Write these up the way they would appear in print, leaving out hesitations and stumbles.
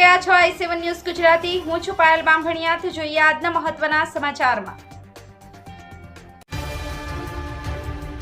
રહ્યા છો i7 news Gujarati. હું છું પાયલ બામભણિયા। જોઈએ આજના મહત્વના સમાચારમાં।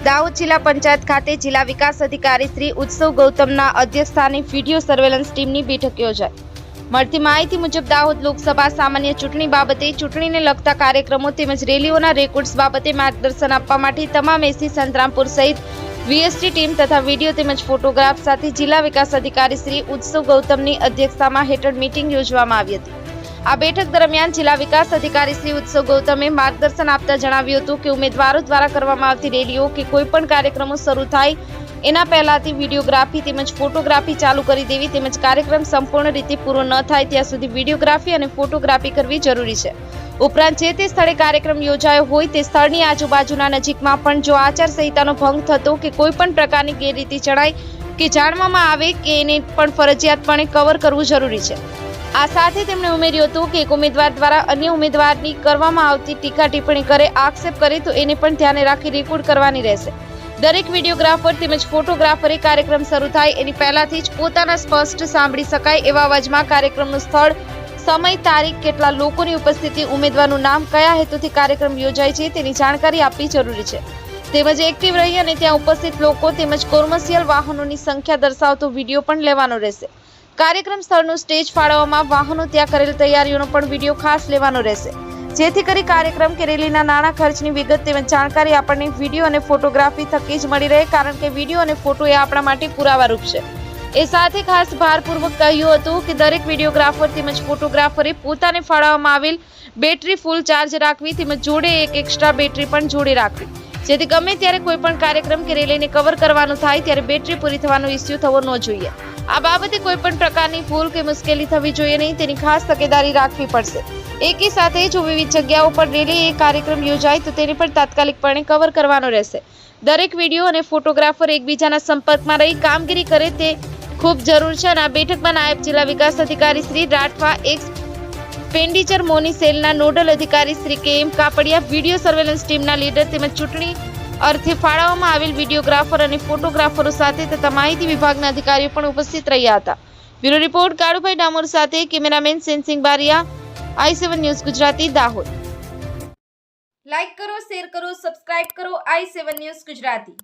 દાહોદ જિલ્લા પંચાયત ખાતે જિલ્લા વિકાસ અધિકારી શ્રી ઉત્સવ ગૌતમના અધ્યક્ષસ્થાને વિડિયો સર્વેલન્સ ટીમની બેઠક યોજાઈ। મળતી માહિતી મુજબ દાહોદ લોકસભા સામાન્ય ચૂંટણી બાબતે ચૂંટણીને લગતા કાર્યક્રમો તેમજ રેલીઓના રેકોર્ડ્સ બાબતે માર્ગદર્શન આપવા માટે તમામ એસી સંતરામપુર સહિત વીએસટી ટીમ તથા વિડીયો તેમજ ફોટોગ્રાફ સાથે જિલ્લા વિકાસ અધિકારી શ્રી ઉત્સવ ગૌતમની અધ્યક્ષતામાં હેઠળ મીટિંગ યોજવામાં આવી હતી। આ બેઠક દરમિયાન જિલ્લા વિકાસ અધિકારી શ્રી ઉત્સવ ગૌતમે માર્ગદર્શન આપતા જણાવ્યું હતું કે ઉમેદવારો દ્વારા કરવામાં આવતી રેલીઓ કે કોઈપણ કાર્યક્રમો શરૂ થાય એના પહેલાથી વિડીયોગ્રાફી તેમજ ફોટોગ્રાફી ચાલુ કરી દેવી તેમજ કાર્યક્રમ સંપૂર્ણ રીતે પૂરો ન થાય ત્યાં સુધી વિડીયોગ્રાફી અને ફોટોગ્રાફી કરવી જરૂરી છે। ઉપરાંત જે તે સ્થળે કાર્યક્રમ યોજાયો હોય તે સ્થળની આજુબાજુના નજીકમાં પણ જો આચારસંહિતાનો ભંગ થતો કે કોઈ પણ પ્રકારની ગેરરીતિ જણાય કે જાણવામાં આવે કે એને પણ ફરજિયાતપણે કવર કરવું જરૂરી છે। આ સાથે તેમણે ઉમેર્યું હતું કે એક ઉમેદવાર દ્વારા અન્ય ઉમેદવારની કરવામાં આવતી ટીકા ટિપ્પણી કરે આક્ષેપ કરે તો એને પણ ધ્યાને રાખી રેકોર્ડ કરવાની રહેશે। દરેક વિડીયોગ્રાફર તેમજ ફોટોગ્રાફરે કાર્યક્રમ શરૂ થાય એની પહેલાથી જ પોતાના સ્પષ્ટ સાંભળી શકાય એવા અવાજમાં કાર્યક્રમનું સ્થળ સમય તારીખ કેટલા લોકોની ઉપસ્થિતિ ઉમેદવારનું નામ કયા હેતુથી કાર્યક્રમ યોજાય છે તેની જાણકારી આપવી જરૂરી છે તેમજ એક્ટિવ રહી અને ત્યાં ઉપસ્થિત લોકો તેમજ કોમર્શિયલ વાહનોની સંખ્યા દર્શાવતો વિડીયો પણ લેવાનો રહેશે। કાર્યક્રમ સ્થળનું સ્ટેજ ફાળવવામાં વાહનો ત્યાં કરેલ તૈયારીઓનો પણ વિડીયો ખાસ લેવાનો રહેશે જેથી કરી કાર્યક્રમ કે રેલીના નાણાં ખર્ચની વિગત તેમજ જાણકારી આપણને વિડીયો અને ફોટોગ્રાફી થકી જ મળી રહે કારણ કે વિડીયો અને ફોટો એ આપણા માટે પુરાવારૂપ છે। એ સાથે ખાસ ભારપૂર્વક કહ્યું હતું કે દરેક વિડીયોગ્રાફર તેમજ ફોટોગ્રાફરે પોતાને ફાળવવામાં આવેલ બેટરી ફૂલ ચાર્જ રાખવી તેમજ જોડે એક એક્સ્ટ્રા બેટરી પણ જોડે રાખવી જેથી ગમે ત્યારે કોઈ પણ કાર્યક્રમ કે રેલીને કવર કરવાનું થાય ત્યારે બેટરી પૂરી થવાનો ઇસ્યુ થવો ન જોઈએ। આ બાબતે કોઈ પણ પ્રકારની ભૂલ કે મુશ્કેલી થવી જોઈએ નહીં તેની ખાસ તકેદારી રાખવી પડશે। એકી સાથે જો વિવિધ જગ્યાઓ પર રેલી એ કાર્યક્રમ યોજાય તો તેને પણ તાત્કાલિકપણે કવર કરવાનો રહેશે। દરેક વિડીયો અને ફોટોગ્રાફર એકબીજાના સંપર્કમાં રહી કામગીરી કરે તે ખૂબ જરૂર છે। અને આ બેઠકમાં નાયબ જિલ્લા વિકાસ અધિકારી શ્રી રાઠવા એક્સપેન્ડિચર મોની સેલના નોડલ અધિકારી Shri KM Kapadia video surveillance ટીમના લીડર તેમજ ચૂંટણી અર્થે ફાળવવામાં આવેલ વિડીયોગ્રાફર અને ફોટોગ્રાફરો સાથે તથા માહિતી વિભાગના અધિકારીઓ પણ ઉપસ્થિત રહ્યા હતા। બ્યુરો રિપોર્ટ કાળુભાઈ ડામોર સાથે cameraman Sensing Bariya i7 news Gujarati Dahod. Like કરો, શેર કરો, સબસ્ક્રાઇબ કરો i7 ન્યૂઝ ગુજરાતી।